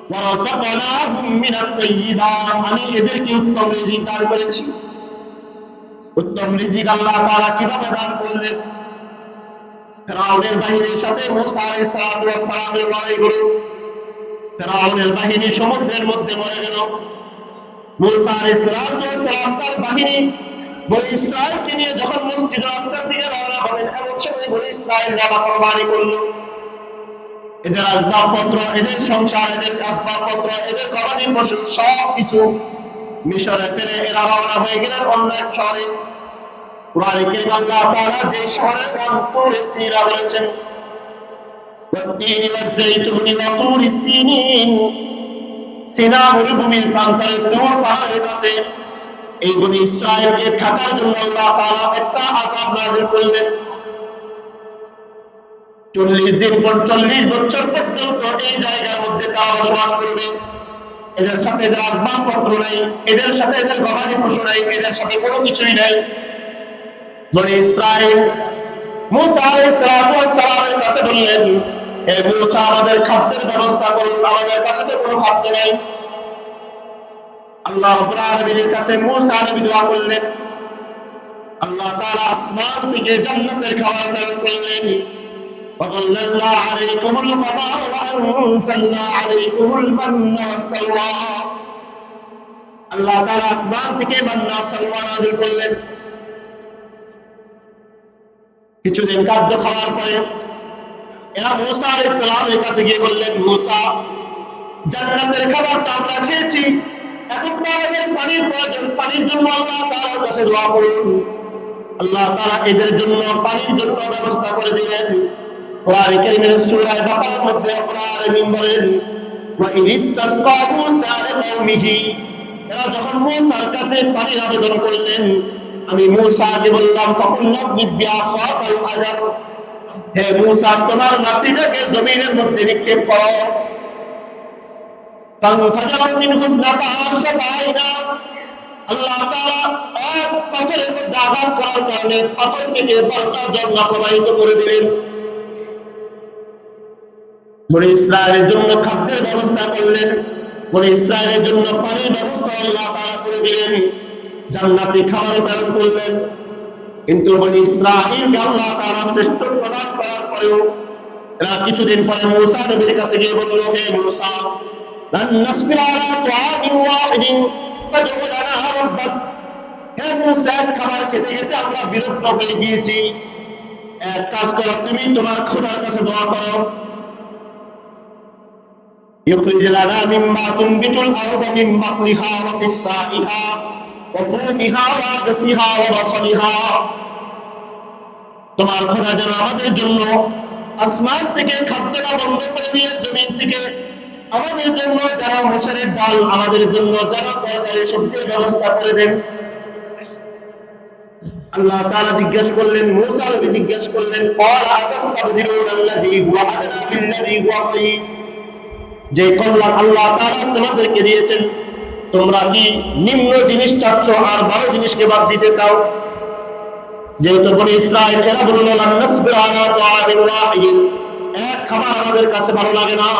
ওয়া রাযাকনাহুম মিনাত তাইয়্যিবাত, আমি এদেরকে উত্তম রিজিক দান করেছি। উত্তম রিজিক আল্লাহ তাআলা কিভাবে দান করলেন? ফিরআউনের বাহিনীর সাথে মুসা আলাইহিস সালামের লড়াই হলো। ফিরআউনের বাহিনী সমুদ্রের মধ্যে মরে গেল। মুসা আলাইহিস সালাম তার বাহিনী বনী ইসরাইলকে নিয়ে যখন মসজিদুল আকসার দিকে রওনা হলেন, এমন সময় বনী ইসরাইল নাফরমানি করলো। এদের আসবাবপত্র, এদের সংসার, এদের আসবাবপত্র, এদের গবাদি পশু সবকিছু মিশরে ফেলে এরা রওনা হয়ে গেলেন অন্য এক শহরে। কুরআনে কারীম আল্লাহ তাআলা যে শহরের নাম তুর সিনা বলেছেন, ওয়াত-তিনি ওয়াজ-যাইতুনি ওয়া তুরি সিনিন, সিনা মরুভূমির প্রান্তরে তুর পাহাড়ের কাছে এই বনী ইসরাইলকে থাকার জন্য আল্লাহ তাআলা একটা আযাব নাযিল করলেন। 40 দিন পর 40 বছর পর্যন্ত এই জায়গার মধ্যে তারা বসবাস করবে। এদের সাথে এদের আসবাবপত্র নাই, এদের সাথে এদের গবাদি পশু নাই, এদের সাথে কোনো কিছুই নাই। বনী ইসরাইল মুসা আলাইহিস সালামের কাছে বললেন, হে মুসা, আমাদের খাদ্যের ব্যবস্থা করুন, আমাদের কাছে তো কোনো খাদ্য নাই। আল্লাহ রাব্বুল আলামিনের কাছে মুসা নবী দোয়া করলেন। আল্লাহ তাআলা আসমান থেকে জান্নাতের খাবার দান করলেন। وَظَلَّلْنَا عَلَيْكُمُ الْغَمَامَ وَأَنزَلْنَا عَلَيْكُمُ الْمَنَّ وَالسَّلْوَىٰ, আল্লাহ তাআলা আসমান থেকে মান্না সালওয়া নাযিল করলেন। কিছুদিন খাদ্য খাওয়ার পরে এরা মুসা আলাইহিস সালামের কাছে গিয়ে বললেন, মুসা, জান্নাতের খাবার তো আমরা খেয়েছি, এখন তো আমাদের পানির প্রয়োজন, পানির জন্য আল্লাহ তাআলার কাছে দোয়া করুন। আল্লাহ তাআলা এদের জন্য পানির জন্য ব্যবস্থা করে দিলেন। কোরআনে কারীমের সূরা বাকারার মধ্যে আল্লাহ আলামিন বলেন, ওয়া ইসতাসকা মুসা লিকওমিহি, এরা যখন মুসার কাছে পানির আবেদন করলেন, আমি মুসাকে বললাম, ফাকুল্লা বিআসাকাল হাজার, হে মুসা, তোমার লাঠিটাকে জমিনের মধ্যে নিক্ষেপ করো। ফানফাজারাত মিনহু ইসনাতা আশরাতা আইনা, আল্লাহ তাআলা এক পাথরের মধ্যে আঘাত করার কারণে পাথর থেকে 12টা ঝর্ণা প্রবাহিত করে দিলেন। বনী ইসরাইলের জন্য খাদ্যের ব্যবস্থা করলেন, বনী ইসরাইলের জন্য পানির ব্যবস্থা আল্লাহ তাআলা করে দিলেন, জান্নাতি খাবার দান করলেন। কিন্তু বনী ইসরাইলকে আল্লাহ তাআলা শ্রেষ্ঠত্ব দান করার পরেও এরা কিছুদিন পরে মুসা নবীর কাছে গিয়ে বলল, হে মুসা, লান নাসবিরা আলা তুআমিন ওয়াহিদিন ফাদউ লানা রাব্বাক, হে মুসা, খাবার খেতে খেতে আমরা বিরক্ত হয়ে গিয়েছি, এক কাজ করো, তুমি তোমার খোদার কাছে দোয়া করো। يخرج لنا مما تنبت الأرض من بقلها وقثائها وفومها وعدسها وبصلها, তোমার খোদা যেন আমাদের জন্য আসমান থেকে খাদ্যটা বন্ধ করে দিয়ে জমিন থেকে আমাদের জন্য যারা মসুরের ডাল, আমাদের জন্য যারা তরকারি সবজির ব্যবস্থা করে দেন। আল্লাহ তাআলা জিজ্ঞেস করলেন, মুসা নবী জিজ্ঞেস করলেন, ক্বালা আতাস্তাবদিলুনা আল্লাযী হুয়া আদনা বিল্লাযী হুয়া খায়র, যে কল্যাণ আল্লাহ তাআলা তোমাদেরকে দিয়েছেন তোমরা কি নিম্ন জিনিস চাচ্ছ আর ভালো জিনিসকে বাদ দিতে চাও? যেহেতু বনি ইসরাইল এরা বলল লান নাসবিরা আলা তাআমিন ওয়াহিদ, এক খাবার আমাদের কাছে ভালো লাগে না।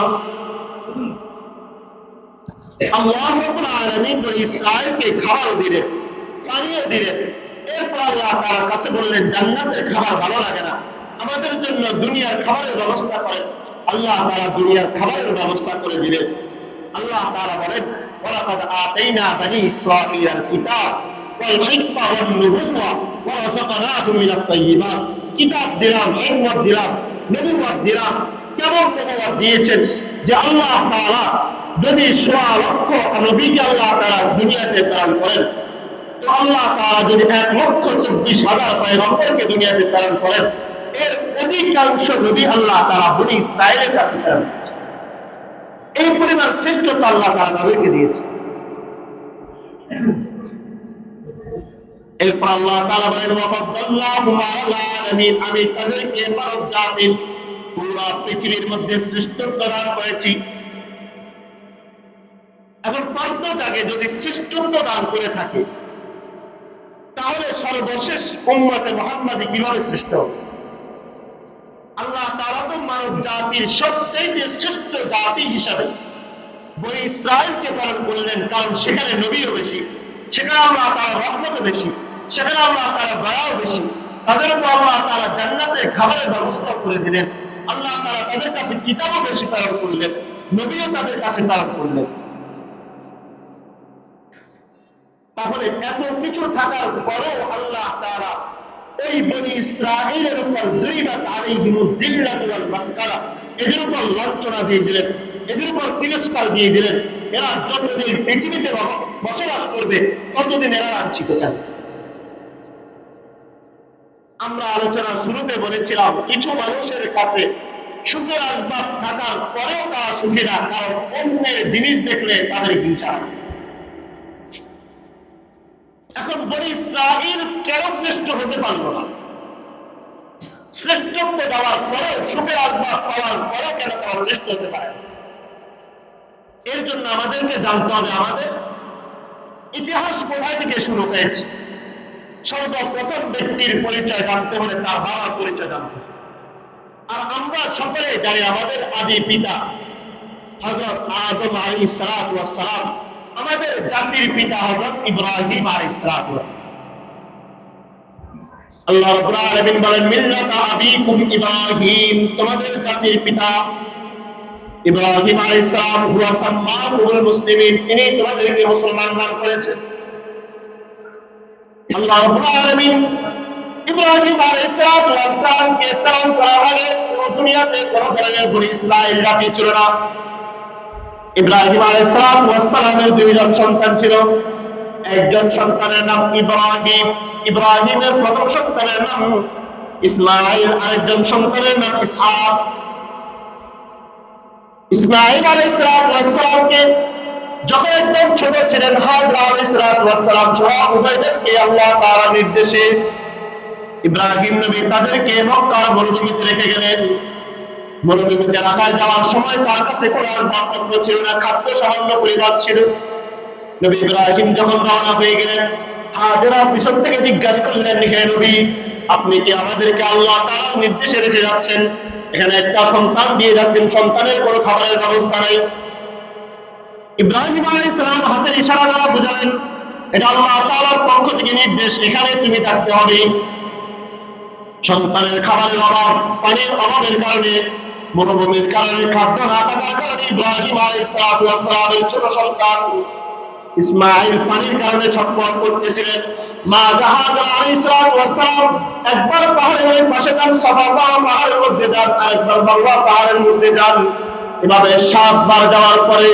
আল্লাহ রাব্বুল আলামিন বনি ইসরাইলকে খাবার দিলেন, পানীয় দিলেন। এরপর আল্লাহ তাআলার কাছে বললেন জান্নাতের খাবার ভালো লাগে না, আমাদের জন্য দুনিয়ার খাবারের ব্যবস্থা করেন। আল্লাহ তাআলা দুনিয়ার খাবারের ব্যবস্থা করে দিলেন। আল্লাহ তাআলা বলেন ওয়ালাকাদ আতাইনা বনি ইসরাঈলাল কিতাব ওয়াল হিকমা ওয়ান নুবুওয়া ওয়া রাযাকনাহুম মিনাত তাইয়্যিবাত। কিতাব দিলাম, হিকমত দিলাম, নবুওয়াত দিলাম। কেমন নবুওয়াত দিয়েছেন যে আল্লাহ তাআলা যদি ১৬ লক্ষ নবীকে আল্লাহ তাআলা দুনিয়াতে প্রেরণ করেন, তো আল্লাহ তাআলা যদি ১,২৪,০০০ পয়গম্বরকে দুনিয়াতে প্রেরণ করেন, এর অধিকাংশ নবী আল্লাহ তাআলা বনি ইসরাঈলের কাছে প্রেরণ করেছেন। এই পরিমাণ শ্রেষ্ঠতা আল্লাহ তাআলা তাদেরকে দিয়েছে। এরপর আল্লাহ তাআলা বলেন ওয়াফাদ্দালনাহুম আলাল আলামিন, আমি তাদেরকে মানব জাতির পুরো পৃথিবীর মধ্যে শ্রেষ্ঠত্ব দান করেছি। এখন প্রশ্ন জাগে, যদি শ্রেষ্ঠত্ব দান করে থাকে তাহলে সর্বশেষ উম্মতে মুহাম্মাদি কিভাবে শ্রেষ্ঠ হবে? আল্লাহ তাআলা তো মানব জাতির সবচেয়ে শ্রেষ্ঠ জাতি হিসাবে বনি ইসরাঈলকে প্রেরণ করলেন, কারণ সেখানে নবীও বেশি, সেখানে আল্লাহ তাআলার রহমতও বেশি, সেখানে আল্লাহ তাআলার দয়াও বেশি। তাদের উপর আল্লাহ তাআলা জান্নাতের খাবারের ব্যবস্থা করে দিলেন। আল্লাহ তাআলা তাদের কাছে কিতাবও বেশি প্রেরণ করলেন, নবীও তাদের কাছে প্রেরণ করলেন। তাহলে এত কিছু থাকার পরেও আল্লাহ তাআলা ওই বনি ইসরাঈলের উপর দুইবার আলাইহিমুজ জিল্লাতু ওয়াল মাসকারা, এদের উপর লাঞ্ছনা দিয়ে দিলেন, এদের উপর তিরস্কার দিয়ে দিলেন। এরা যতদিন পৃথিবীতে বসবাস করবে ততদিন এরা লাঞ্ছিত থাকবে। আমরা আলোচনার শুরুতে বলেছিলাম কিছু মানুষের কাছে সুখের আসবাব থাকার পরেও তারা সুখী না, কারণ অন্যের জিনিস দেখলে তাদের হিংসা হয়। এখন বনি ইসরাঈল কেন শ্রেষ্ঠ হতে পারলো না? শ্রেষ্ঠত্ব দেওয়ার পরেও, সুখের আসবাব পাওয়ার পরেও কেন তারা শ্রেষ্ঠ হতে পারে? এর জন্য আমাদেরকে জানতে হবে আমাদের ইতিহাস কোথায় থেকে শুরু হয়েছে। সর্বপ্রথম ব্যক্তির পরিচয় জানতে হলে তার বাবার পরিচয় জানতে হবে। আর আমরা সকলে জানি আমাদের আদি পিতা হযরত আদম আলাইহিস সালাতু ওয়াস সালাম, আমাদের জাতির পিতা হযরত ইব্রাহিম আলাইহিস সালাতু ওয়াস সালাম। আল্লাহ রাব্বুল আলামিন বলেন মিল্লাতা আবিকুম ইব্রাহিম, তোমাদের জাতির পিতা ইব্রাহিম আলাইহিস সালাম হুয়া সাম্মাকুমুল মুসলিমিন, তিনি তোমাদেরকে মুসলমান নাম করেছেন। আল্লাহ রাব্বুল আলামিন ইব্রাহিম আলাইহিস সালাতু ওয়াস সালামকে প্রেরণ করার আগে পুরো দুনিয়াতে কোনো ধরনের বনি ইসরাঈল জাতি ছিল না। ইব্রাহিম আলাইহিস সালাতু ওয়াস সালামের দুইজন সন্তান ছিল। একজন সন্তানের নাম ইব্রাহিম, ইব্রাহিমের প্রথম সন্তানের নাম ইসমাঈল, আরেকজন সন্তানের নাম ইসহাক। ইসমাঈল আলাইহিস সালাতু ওয়াস সালামকে যখন একদম ছোট ছিলেন, হাজরা আলাইহিস সালাতু ওয়াস সালাম সহ উভয়দেরকে আল্লাহ তাআলার নির্দেশে ইব্রাহিম নবী তাদেরকে মক্কার মরুভূমিতে রেখে গেলেন। মরুভূমিতে রাখা যাওয়ার সময় তার কাছে কোনো আসবাবপত্র ছিল না, খাদ্য সামান্য পরিমাণ ছিল। নবী ইব্রাহিম যখন রওনা হয়ে গেলেন, হাজরা পিছন থেকে জিজ্ঞাসা করলেন, হে নবী, আপনি কি আমাদেরকে আল্লাহ তাআলার নির্দেশে রেখে যাচ্ছেন? এখানে একটা সন্তান দিয়ে যাচ্ছেন, সন্তানের কোনো খাবারের ব্যবস্থা নাই। ইব্রাহিম আলাইহিস সালাম হাতের ইশারা দ্বারা বুঝালেন এটা আল্লাহ তাআলার পক্ষ থেকে নির্দেশ, এখানে তুমি থাকতে হবে। সন্তানের খাবারের অভাব, পানির অভাবের কারণে, মরুভূমির কারণে, খাদ্য না থাকার কারণে ইব্রাহিম আলাইহিস সালামের ছোট সন্তান ইসমাঈল পানির কারণে ছটফট করতেছিলেন। মা হাজরা আলাইহিস সালাম একবার পাহাড়ের পাশে যান, সাফা পাহাড়ের মধ্যে যান, আরেকবার মারওয়া পাহাড়ের মধ্যে যান। এভাবে 7 বার যাওয়ার পরে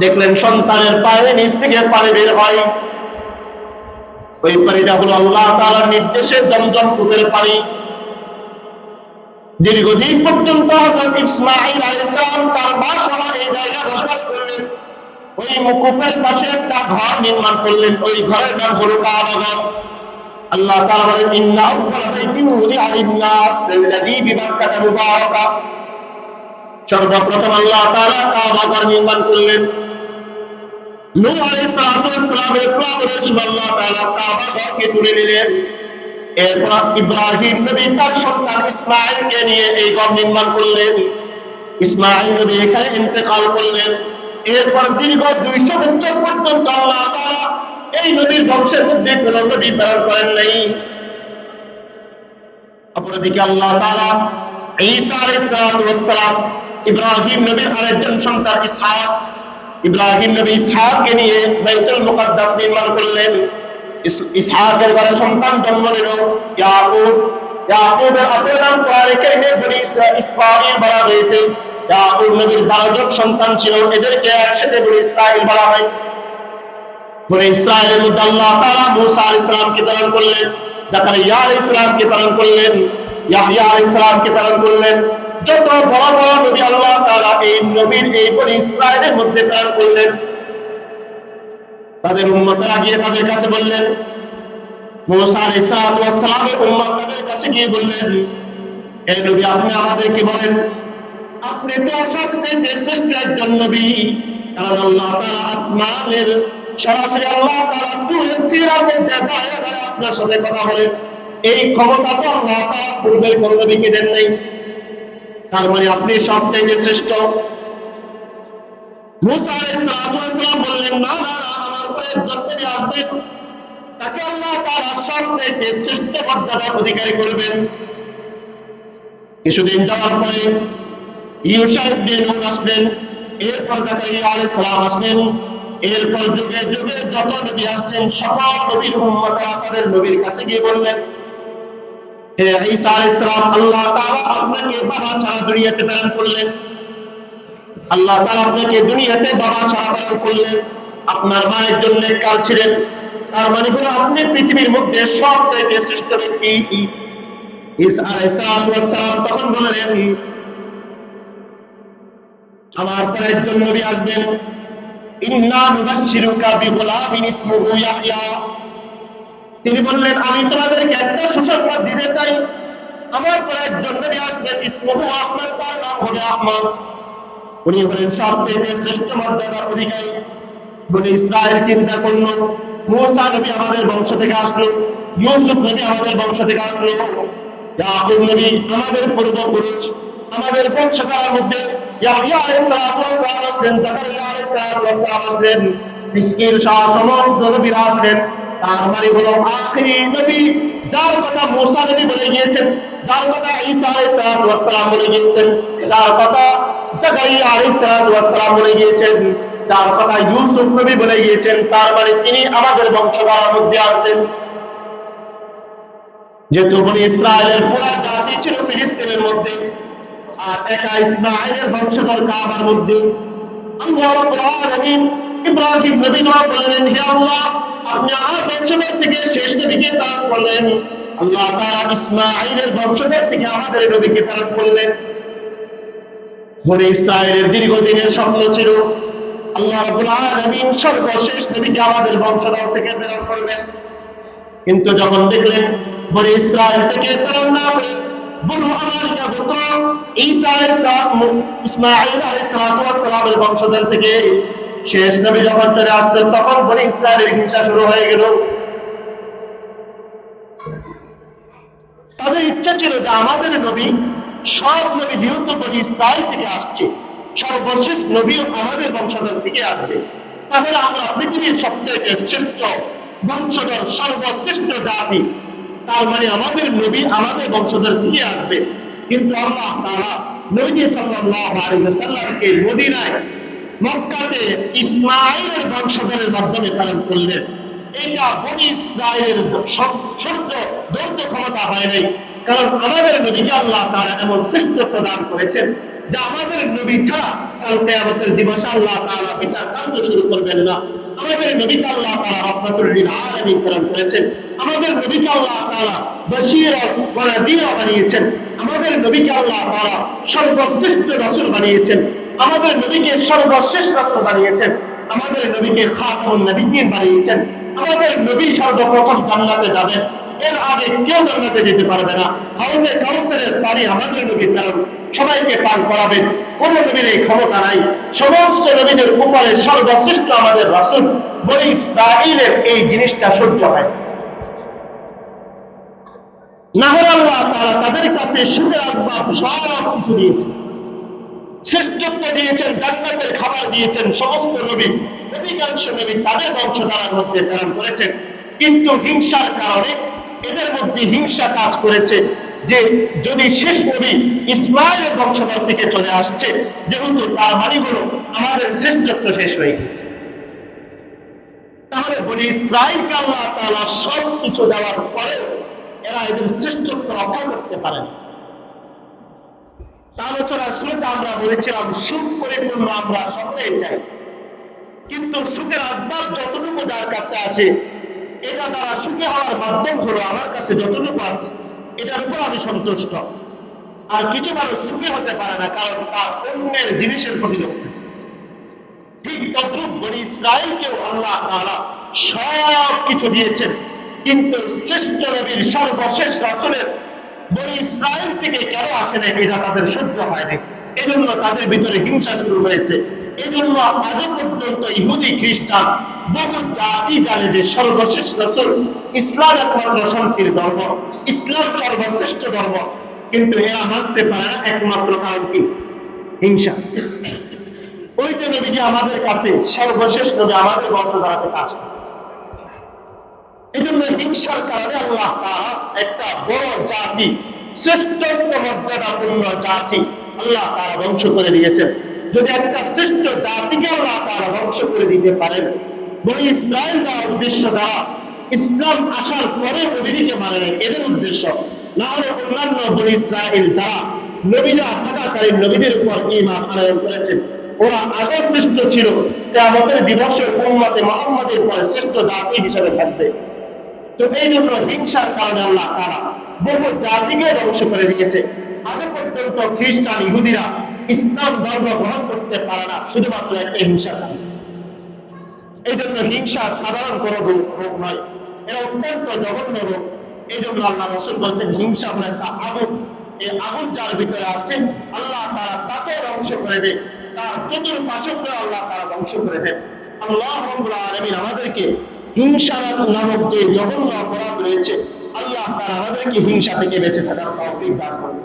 দেখলেন সন্তানের পায়ের নিচ থেকে পানি বের হয়। ওই পানিটা হলো আল্লাহ তাআলার নির্দেশে জমজম কূপের পানি। দীর্ঘদিন পর্যন্ত হযরত ইসমাঈল আলাইহিস সালাম তার মা সহ এই জায়গায় বসবাস করলেন। ওই কূপের পাশে একটা ঘর নির্মাণ করলেন, ওই ঘরের নাম হলো কাবা। আল্লাহ তাআলা বলেন ইন্না আউওয়ালা বাইতিন উযিআ লিন-নাস লাল্লাযী বিবাক্কাতা মুবারাকা, সর্বপ্রথম আল্লাহ তাআলা কাবা ঘর নির্মাণ করলেন। নূহ আলাইহিস সালামের কবরের সামনে আল্লাহ তাআলা কাবা ঘরকে তুলে নিলেন। এরপর ইব্রাহিম নবী তার সন্তান ইসমাঈলকে নিয়ে এই ঘর নির্মাণ করলেন। ইসমাঈল নবী এখানে ইন্তেকাল করলেন। এরপর দীর্ঘ 200 বছর পর্যন্ত আল্লাহ তাআলা এই নবীর বংশের মধ্যে কোন নবী প্রেরণ করেন নাই। অপরদিকে আল্লাহ তাআলা ঈসা আলাইহিস সালাম ইব্রাহিম নবীর আরেকজন সন্তান ইসহাক, ইব্রাহিম নবী ইসহাককে নিয়ে বাইতুল মুকাদ্দাস নির্মাণ করলেন। ইসহাকের ঘরে সন্তান জন্ম নিল ইয়াকুব। ইয়াকুবের অপর নাম কোরআনে কারিমে বনি ইসরাঈল বলা হয়েছে। ইয়াকুব নবীর 12 জন সন্তান ছিল, এদেরকে একসাথে বনি ইসরাঈল বলা হয়। বনি ইসরাঈলের মধ্যে আল্লাহ তাআলা মূসা আলাইহিস সালামকে প্রেরণ করলেন, জাকারিয়া আলাইহিস সালামকে প্রেরণ করলেন, ইয়াহইয়া আলাইহিস সালামকে প্রেরণ করলেন। যত বড় বড় নবী আল্লাহ তাআলা এই নবীর এই বনি ইসরাঈলের মধ্যে প্রেরণ করলেন, তাদের উম্মতরা গিয়ে তাদের কাছে বললেন, মূসা আলাইহিস সালামের উম্মত তাদের কাছে গিয়ে বললেন, হে নবী আপনি আমাদেরকে বলেন, আপনি তো সবচেয়ে শ্রেষ্ঠ একজন নবী, কারণ আল্লাহ তাআলা আসমানের সরাসরি আল্লাহ তাআলা নূরের সিরার মধ্যে দাঁড়িয়ে দাঁড়িয়ে আপনার সাথে কথা বলেন, এই ক্ষমতা তো আল্লাহ তাআলা পূর্বের কোন নবীকে দেন নাই, তার মানে আপনি সবচেয়ে শ্রেষ্ঠ। মূসা আলাইহিস সালাম বললেন, না না না, আমার পরে একজন নবী আসবেন, তাকে আল্লাহ তাআলা সবচেয়ে শ্রেষ্ঠ মর্যাদার অধিকারী করবেন। কিছুদিন যাওয়ার পরে ইউসা ইবনে নূন আসলেন, এরপর জাকারিয়া আলাইহিস সালাম আসলেন, এরপর যুগে যুগে যত নবী আসছেন সকল নবীর উম্মতরা তাদের নবীর কাছে গিয়ে বললেন, হে ঈসা আলাইহিস সালাম, আল্লাহ তাআলা আপনাকে বাবা ছাড়া দুনিয়াতে প্রেরণ করলেন, আল্লাহ তাআলা আপনাকে দুনিয়াতে বাবা ছাড়া প্রেরণ করলেন, আপনার মা একজন নেককার ছিলেন, তার মানে হলো আপনি পৃথিবীর মধ্যে সবচেয়ে শ্রেষ্ঠ ব্যক্তি। ঈসা আলাইহিস সালাম তখন বললেন, আমার পরে একজন নবী আসবেন, ইন্না নুবাশশিরুকা বিগুলামিন ইসমুহু ইয়াহইয়া। তিনি বললেন, আমি তোমাদেরকে একটা সুসংবাদ দিতে চাই, আমার পরে একজন নবী আসবেন, ইসমুহু আহমদ, তার নাম হবে আহমদ। উনি হলেন সবচেয়ে শ্রেষ্ঠ মর্যাদার অধিকারী। বনি ইসরাঈল চিন্তা করল, মূসা নবী আমাদের বংশ থেকে আসলো, ইউসুফ নবী আমাদের বংশ থেকে আসলো, ইয়াকুব নবী আমাদের পূর্বপুরুষ, আমাদের বংশধারার মধ্যে ইয়াহইয়া আলাইহিস সালাম আসলেন, জাকারিয়া আলাইহিস সালাম আসলেন, মিসকিন সহ সমস্ত নবীরা আসলেন। তার মানে হলো আখেরি নবী যার কথা মূসা নবী বলে গিয়েছেন, যার কথা ঈসা আলাইহিস সালাম বলে গিয়েছেন, যার কথা জাকারিয়া আলাইহিস সালাম বলে গিয়েছেন, যার কথা ইউসুফ নবী বলে গিয়েছেন, তার মানে তিনি আমাদের বংশধারার মধ্যে আসবেন। যেহেতু বনি ইসরাঈলের পুরা জাতি ছিল ফিলিস্তিনের মধ্যে, আর একা ইসমাঈলের বংশধর কাবার মধ্যে, আল্লাহ রাব্বুল আলামিন ইব্রাহিম নবী দোয়া করলেন, হে আল্লাহ আপনি আমার বংশধর থেকে শেষ নবীকে প্রেরণ করলেন। আল্লাহ তাআলা ইসমাঈলের বংশধর থেকে আমাদের নবীকে প্রেরণ করলেন। বনি ইসরাঈলের দীর্ঘদিনের স্বপ্ন ছিল আল্লাহ রাব্বুল আলামিন সর্বশেষ নবীকে আমাদের বংশধর থেকে প্রেরণ করবেন। কিন্তু যখন দেখলেন বনি ইসরাঈল থেকে প্রেরণ না হয়ে বনু আমারিকা গোত্র ঈসা আলাইহিস ইসমাঈল আলাইহিস সালামের বংশধর থেকে শেষ নবী যখন চলে আসলেন, তখন বনি ইসরাঈলের হিংসা শুরু হয়ে গেল। তাদের ইচ্ছা ছিল যে আমাদের নবী, সব নবী যেহেতু বনি ইসরাঈল থেকে আসছে, সর্বশেষ নবী আমাদের বংশধর থেকে আসবে, তাহলে আমরা পৃথিবীর সবচেয়ে শ্রেষ্ঠ বংশধর, সর্বশ্রেষ্ঠ জাতি, তার মানে আমাদের নবী আমাদের বংশধর থেকে আসবে। কিন্তু আল্লাহ তাআলা নবী সাল্লাল্লাহু আলাইহি ওয়াসাল্লামকে মদিনায়, মক্কাতে ইসমাঈলের বংশধরের মাধ্যমে প্রেরণ করলেন। এটা বনি ইসরাঈলের সহ্য ধৈর্য ক্ষমতা হয় নাই, কারণ আমাদের নবীকে আল্লাহ তাআলা এমন শ্রেষ্ঠত্ব দান করেছেন যা আমাদের নবী ছাড়া কাল কিয়ামতের দিবসে আল্লাহ তাআলা বিচার কার্য শুরু করবেন না। আমাদের নবীকে আল্লাহ তাআলা রাহমাতুল লিল আলামিন প্রেরণ করেছেন। আমাদের নবীকে আল্লাহ তাআলা বাশীরা ওয়া নাযীরা বানিয়েছেন। আমাদের নবীকে আল্লাহ তাআলা সর্বশ্রেষ্ঠ রাসূল বানিয়েছেন। আমাদের নবীকে সর্বশেষ রাসূল বানিয়েছেন। আমাদের নবীকে খাতামুন নবিয়্যিন বানিয়েছেন। আমাদের নবী সর্বপ্রথম জান্নাতে যাবেন, এর আগে কেউ জান্নাতে যেতে পারবে না। হাউজে কাউসারের পানি আমাদের নবী প্রেরণ সবাইকে পান করাবেন। কোন নবীর এই ক্ষমতা নাই। সমস্ত নবীদের উপরে সর্বশ্রেষ্ঠ আমাদের রাসূল। বনি ইসরাঈলের এই জিনিসটা সহ্য হয় না হলে আল্লাহ তাআলা তাদের কাছে সুখের আসবাব সব কিছু দিয়েছে, শ্রেষ্ঠত্ব দিয়েছেন, জান্নাতের খাবার দিয়েছেন। সমস্ত নবী, অধিকাংশ নবী তাদের বংশধারার মধ্যে প্রেরণ করেছেন, কিন্তু হিংসার কারণে এদের মধ্যে হিংসা কাজ করেছে যে যদি শেষ নবী ইসমাইলের বংশধর থেকে চলে আসছে, যেহেতু তার মানে হলো আমাদের শ্রেষ্ঠত্ব শেষ হয়ে গেছে। তাহলে বনি ইসরাঈলকে আল্লাহ তাআলা সব কিছু দেওয়ার পরে এরা এদের শ্রেষ্ঠত্ব রক্ষা করতে পারেন। আলোচনার শুরুতে আমরা বলেছিলাম সুখ পরিপূর্ণ আমরা সকলেই চাই, কিন্তু সুখের আসবাব যতটুকু যার কাছে আছে এটা দ্বারা সুখী হওয়ার মাধ্যম হলো আমার কাছে যতটুকু আছে এটার উপর আমি সন্তুষ্ট। আর কিছু মানুষ সুখী হতে পারে না, কারণ তার অন্যের জিনিসের প্রতি লক্ষ্য। ঠিক তদ্রুপ বনি ইসরাঈলকেও আল্লাহ তাআলা সব কিছু দিয়েছেন, কিন্তু শ্রেষ্ঠ নবীর সর্বশেষ রাসূলের বনি ইসরাঈল থেকে কেন আসে না এটা তাদের সহ্য হয় না। এজন্য তাদের ভিতরে হিংসা শুরু হয়েছে। এজন্য আজও পর্যন্ত ইহুদি খ্রিস্টান বহু জাতি জানে যে সর্বশেষ রাসূল ইসলাম একমাত্র শান্তির ধর্ম, ইসলাম সর্বশ্রেষ্ঠ ধর্ম, কিন্তু এরা মানতে পারে না। একমাত্র কারণ কি? হিংসা। ওই যে নবী যে আমাদের কাছে সর্বশেষ নবী আমাদের বংশধারা থেকে আসে, এই জন্য হিংসার কারণে আল্লাহ তাআলা একটা বড় জাতি, শ্রেষ্ঠত্ব মর্যাদাপূর্ণ জাতি আল্লাহ তাআলা ধ্বংস করে দিয়েছেন। যদি একটা শ্রেষ্ঠ জাতিকে আল্লাহ তাআলা ধ্বংস করে দিতে পারেন, বনি ইসরাঈল দ্বারা উদ্দেশ্য দ্বারা ইসলাম আসার পরে নবীকে মানে নেয় এদের উদ্দেশ্য, না হলে অন্যান্য বনি ইসরাঈল যারা নবীরা থাকাকালীন নবীদের উপর ঈমান আনয়ন করেছেন ওরা আগে শ্রেষ্ঠ ছিল, কিয়ামতের দিবসে উম্মতে মুহাম্মাদের পরে শ্রেষ্ঠ জাতি হিসেবে থাকবে। তো এই জন্য হিংসার কারণে আল্লাহ তাআলা বহু জাতিকে ধ্বংস করে দিয়েছে। আজ পর্যন্ত খ্রিস্টান ইহুদিরা ইসলাম ধর্ম গ্রহণ করতে পারে না, শুধুমাত্র একটা হিংসার কারণে। এই জন্য হিংসা সাধারণ কোনো রোগ নয়, এরা অত্যন্ত জঘন্য রোগ। এই জন্য আল্লাহ রাসূল বলছেন হিংসা হলো একটা আগুন, এই আগুন যার ভিতরে আছে আল্লাহ তাআলা তাকে ধ্বংস করে দেয়, তার চতুর্পাশকে আল্লাহ তাআলা ধ্বংস করে দেন। আল্লাহ রাব্বুল আলামিন আমাদেরকে হিংসা নামক যে জঘন্য অপরাধ রয়েছে আল্লাহ তাআলা আমাদেরকে হিংসা থেকে বেঁচে থাকার তৌফিক দান করুন।